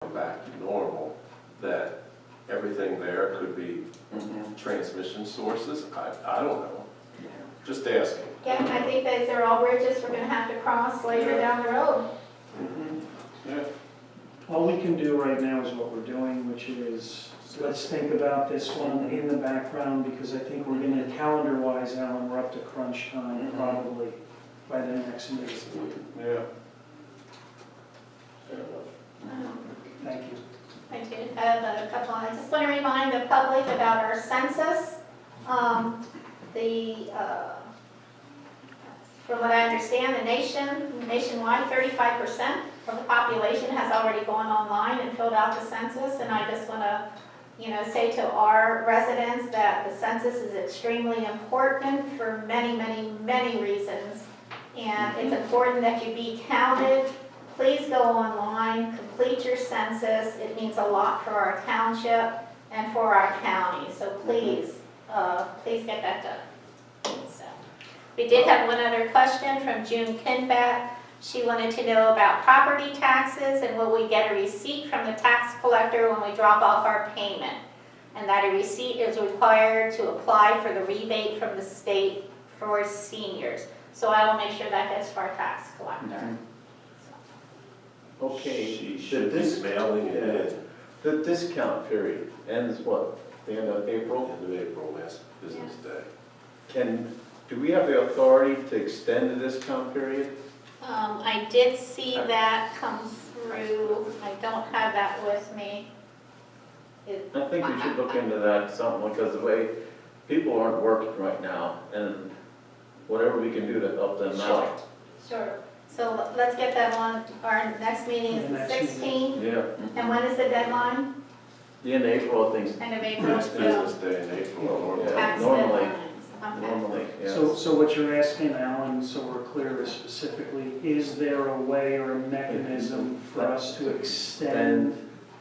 back to normal, that everything there could be transmission sources. I don't know. Just asking. Yeah, I think those are all bridges we're gonna have to cross later down the road. Yeah. All we can do right now is what we're doing, which is, let's think about this one in the background, because I think we're gonna, calendar-wise, Alan, we're up to crunch time probably by the next meeting. Yeah. Thank you. I do have a couple, I just want to remind the public about our census. From what I understand, nationwide, 35% of the population has already gone online and filled out the census. And I just want to, say to our residents that the census is extremely important for many, many, many reasons. And it's important that you be counted. Please go online, complete your census. It means a lot for our township and for our county. So please, please get that done. So, we did have one other question from June Kinback. She wanted to know about property taxes and will we get a receipt from the tax collector when we drop off our payment? And that a receipt is required to apply for the rebate from the state for seniors. So I will make sure that gets to our tax collector. Okay, She should be mailing it in. the discount period ends what, the end of April? End of April, last business day. Do we have the authority to extend the discount period? I did see that come through. I don't have that with me. I think we should look into that something, because the way people aren't working right now, and whatever we can do to help them out. Sure. So let's get that on. Our next meeting is the 16th. Yeah. And when is the deadline? The end of April, I think. End of April. Next business day in April, normally. Tax Normally. deadlines. Okay. Normally, yeah. So what you're asking, Alan, so we're clear specifically, is there a way or a mechanism for us to extend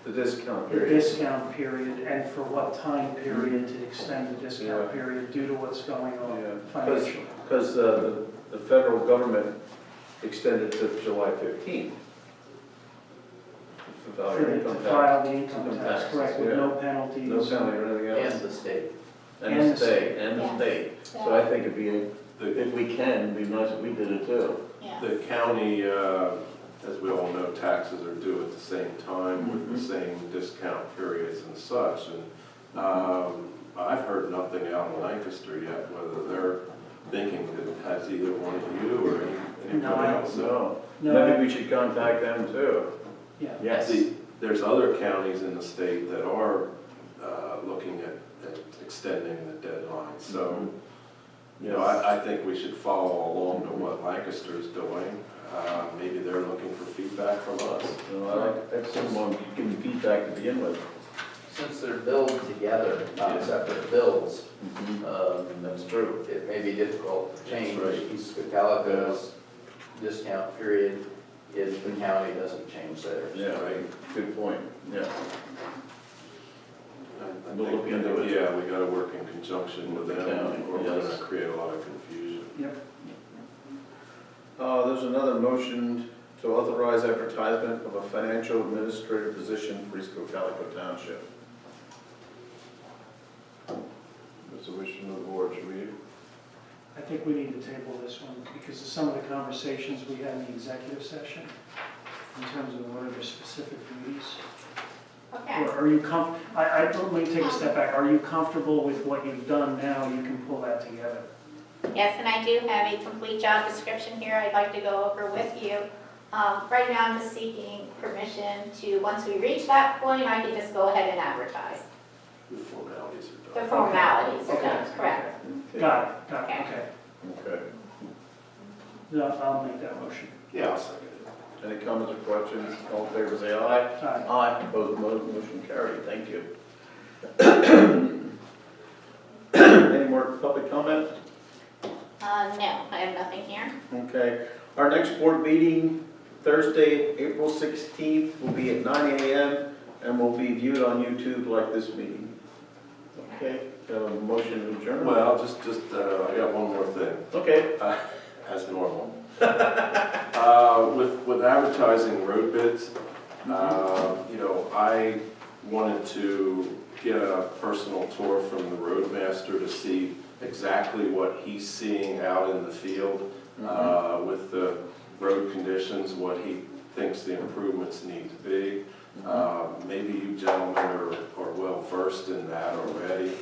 The discount the period. discount period, and for what time period to extend the discount period due to what's going on Yeah. financially? Because the federal government extended to July 15th. To file your To income tax. file the income Income tax, tax, correct, with yeah. no penalties. No penalty or anything else. And the state. And the state, and the Yes. state. So I think it'd be, if we can, it'd be nice if we did it too. Yeah. The county, as we all know, taxes are due at the same time with the same discount periods and such. And I've heard nothing out in Lancaster yet, whether they're thinking that it has either one of you or anybody else. So No, maybe we should contact them too. yeah. Yes. There's other counties in the state that are looking at extending the deadline. So, I think we should follow along to what Lancaster is doing. Maybe they're looking for feedback from us. I like someone giving feedback to begin with. Since they're billed together, not separate bills, That's true. it may be difficult to change That's right. East Cocalico's discount period if the county doesn't change theirs. Yeah, right. Good point. Yeah. I We'll think, look into it. yeah, we gotta work in conjunction with them, county, or we're yes. gonna create a lot of confusion. Yep. There's another motion to authorize advertisement of a financial administrator position for East Cocalico Township. What's the wish of the board? Should we? I think we need to table this one because of some of the conversations we had in the executive session in terms of what are their specific duties. Okay. Or are you let me take a step back. Are you comfortable with what you've done now? You can pull that together. Yes, and I do have a complete job description here I'd like to go over with you. Right now, I'm just seeking permission to, once we reach that point, I can just go ahead and advertise. The formalities are The done. formalities are Okay. done, correct. Got it, Okay. okay. Okay. No, I'll make that motion. Yeah, I'll second it. Any comments or questions? All in favor, say aye. Aye. Aye. Opposed, motion carried. Thank you. Any more public comment? No, I have nothing here. Okay. Our next board meeting, Thursday, April 16th, will be at 9 a.m. and will be viewed on YouTube like this meeting. Okay, motion to adjourn? Well, just I got one more thing. Okay. As normal. With advertising road bids, You know, I wanted to get a personal tour from the roadmaster to see exactly what he's seeing out in the field with the road conditions, what he thinks the improvements need to be. Maybe you gentlemen are well versed in that already.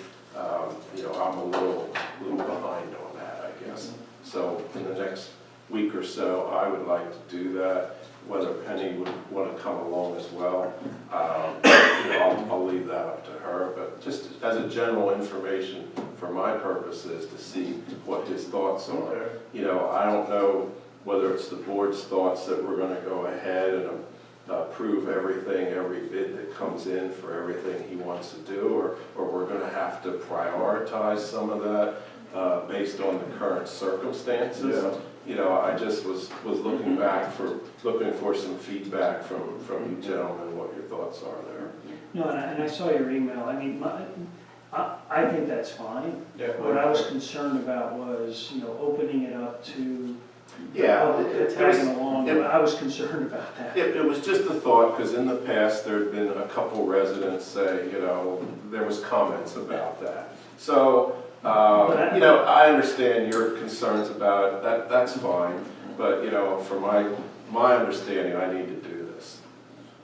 You know, I'm a little behind on that, I guess. So in the next week or so, I would like to do that. Whether Penny would want to come along as well, you know, I'll leave that up to her. But just as a general information for my purposes to see what his thoughts are. You know, I don't know whether it's the board's thoughts that we're going to go ahead and approve everything, every bid that comes in for everything he wants to do, or we're going to have to prioritize some of that based on the current circumstances. Yeah. You know, I just was looking for some feedback from you gentlemen, what your thoughts are there. No, and I saw your email. I mean, I think that's fine. Yeah. What I was concerned about was, you know, opening it up to Yeah, tagging along. I was concerned about that. it was just a thought, because in the past, there had been a couple residents say, you know, there was comments about that. So, you know, I understand your concerns about it, that's fine, but, you know, for my understanding, I need to do this.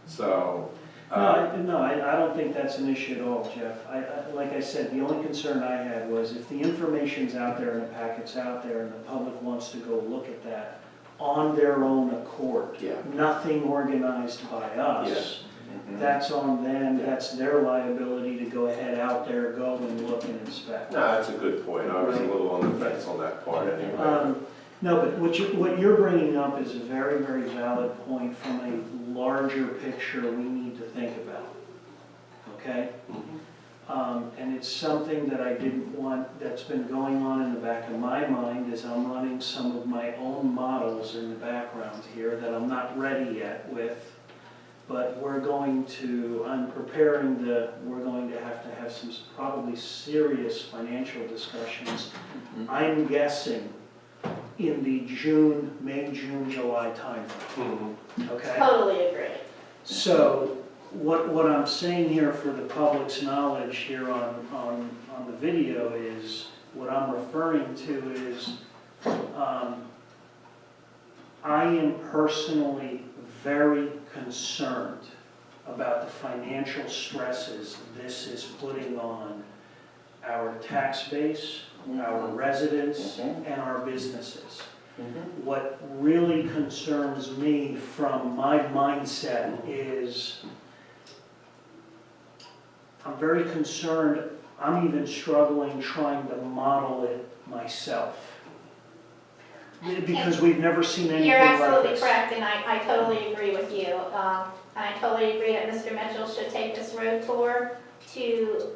So. No, I don't think that's an issue at all, Jeff. Like I said, the only concern I had was if the information's out there and the packet's out there and the public wants to go look at that on their own accord, Yeah. nothing organized by us, that's on them, that's their liability to go ahead out there, go and look and inspect. No, that's a good point. I was a little on the fence on that part anyway. No, but what you're bringing up is a very, very valid point from a larger picture we need to think about, okay? And it's something that I didn't want, that's been going on in the back of my mind as I'm running some of my own models in the background here that I'm not ready yet with. But we're going to have some probably serious financial discussions. I'm guessing in the May, June, July timeframe, okay? Totally agree. So what I'm saying here for the public's knowledge here on the video is, what I'm referring to is, I am personally very concerned about the financial stresses this is putting on our tax base, our residents, and our businesses. What really concerns me from my mindset is I'm very concerned, I'm even struggling trying to model it myself. Because we've never seen anything You're like this. absolutely correct, and I totally agree with you. And I totally agree that Mr. Mitchell should take this road tour to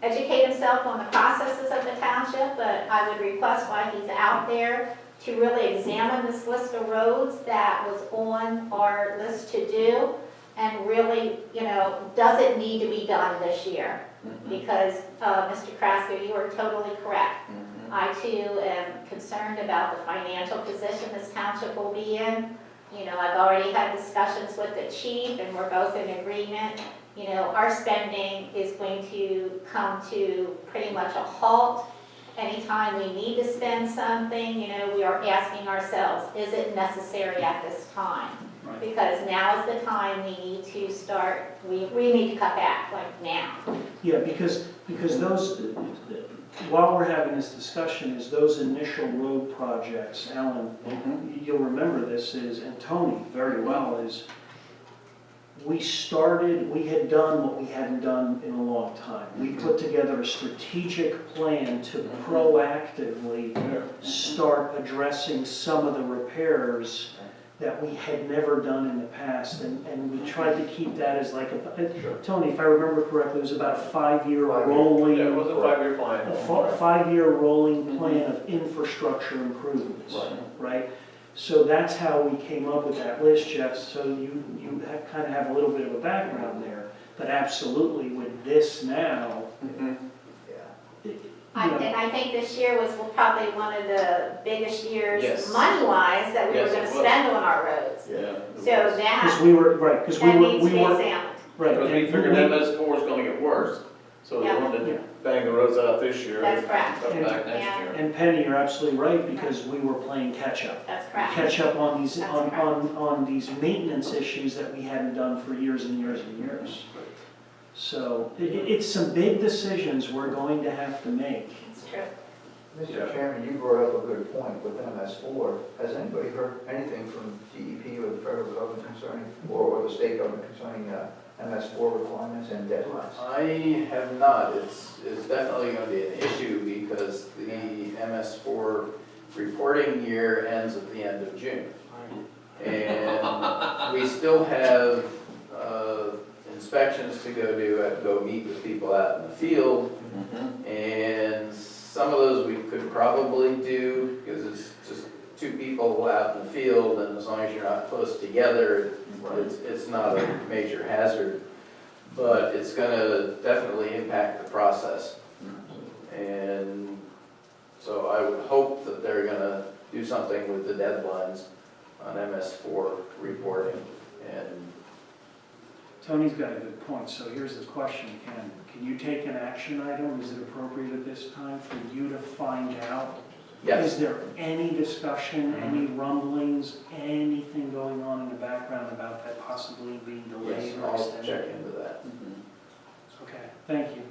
educate himself on the processes of the township, but I would request while he's out there to really examine this list of roads that was on our list to do, and really, you know, does it need to be done this year? Because, Mr. Krasker, you are totally correct. I too am concerned about the financial position this township will be in. You know, I've already had discussions with the chief, and we're both in agreement. You know, our spending is going to come to pretty much a halt. Anytime we need to spend something, you know, we are asking ourselves, is it necessary at this time? Right. Because now is the time we need to start, we need to cut back, like now. Yeah, because those, while we're having this discussion, is those initial road projects, Alan, you'll remember this is, and Tony very well, is we had done what we hadn't done in a long time. We put together a strategic plan to proactively start addressing some of the repairs that we had never done in the past, and we tried to keep that as like Tony, if I remember correctly, it was about a 5-year rolling. Yeah, it was a 5-year plan. A 5-year rolling plan of infrastructure improvements, right? So that's how we came up with that list, Jeff, so you kind of have a little bit of a background there. But absolutely, with this now, And I think this year was probably one of the biggest years, Yes. money-wise, that we were Yes, it gonna was. spend on our roads. Yeah. So Because that, we were, right, because that we needs to be were, examined. right. Because we and figured MS4 was gonna get worse, so we Yeah. wanted Yeah. to bang the roads out this year. That's correct. Come back next Yeah. year. And Penny, you're absolutely right, because we were playing catch-up. That's correct. Catch up on these, That's on, correct. on these maintenance issues that we hadn't done for years and years and years. So it's some big decisions we're going to have to make. It's true. Yeah. Mr. Chairman, you brought up a good point with MS4. Has anybody heard anything from DEP or the federal government concerning, or the state government concerning MS4 requirements and deadlines? I have not. It's definitely going to be an issue because the MS4 reporting year ends at the end of June. And we still have inspections to go meet with people out in the field. And some of those we could probably do because it's just two people out in the field, and as long as you're not close together, it's not a major hazard. But it's going to definitely impact the process. And so I would hope that they're going to do something with the deadlines on MS4 reporting. And Tony's got a good point, so here's the question, can you take an action item? Is it appropriate at this time for you to find out? yes, Is there any discussion, any rumblings, anything going on in the background about that possibly being yes, delayed or I'll extended? check into that. Okay, thank you.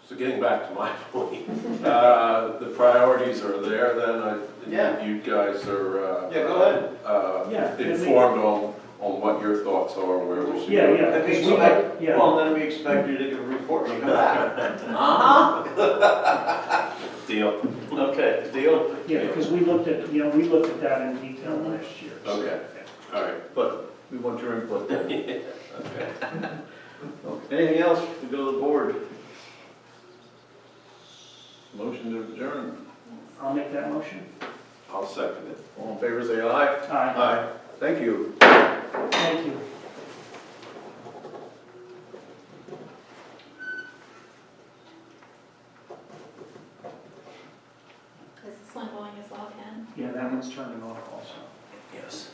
So getting back to my point, the priorities are there then, Yeah. you guys are, Yeah, go ahead. Yeah, and we- informed on what your thoughts are, where we should go. Yeah, yeah. Then we because we- expect, yeah. well, then we expect you to give a report when you come back. Deal. Okay, deal? Yeah, because we looked at, we looked at that in detail last year. so- Okay. All right. But we want your input then. Okay. Okay. Anything else to go to the board? Motion to adjourn. I'll make that motion. I'll second it. All in favor, say aye. Aye. Thank you. Thank you. Is this one going as well, Ken? Yeah, that one's turning off also. Yes.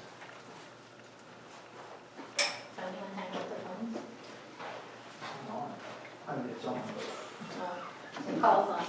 Don't even hang up the phone. I mean, it's on. The call's on.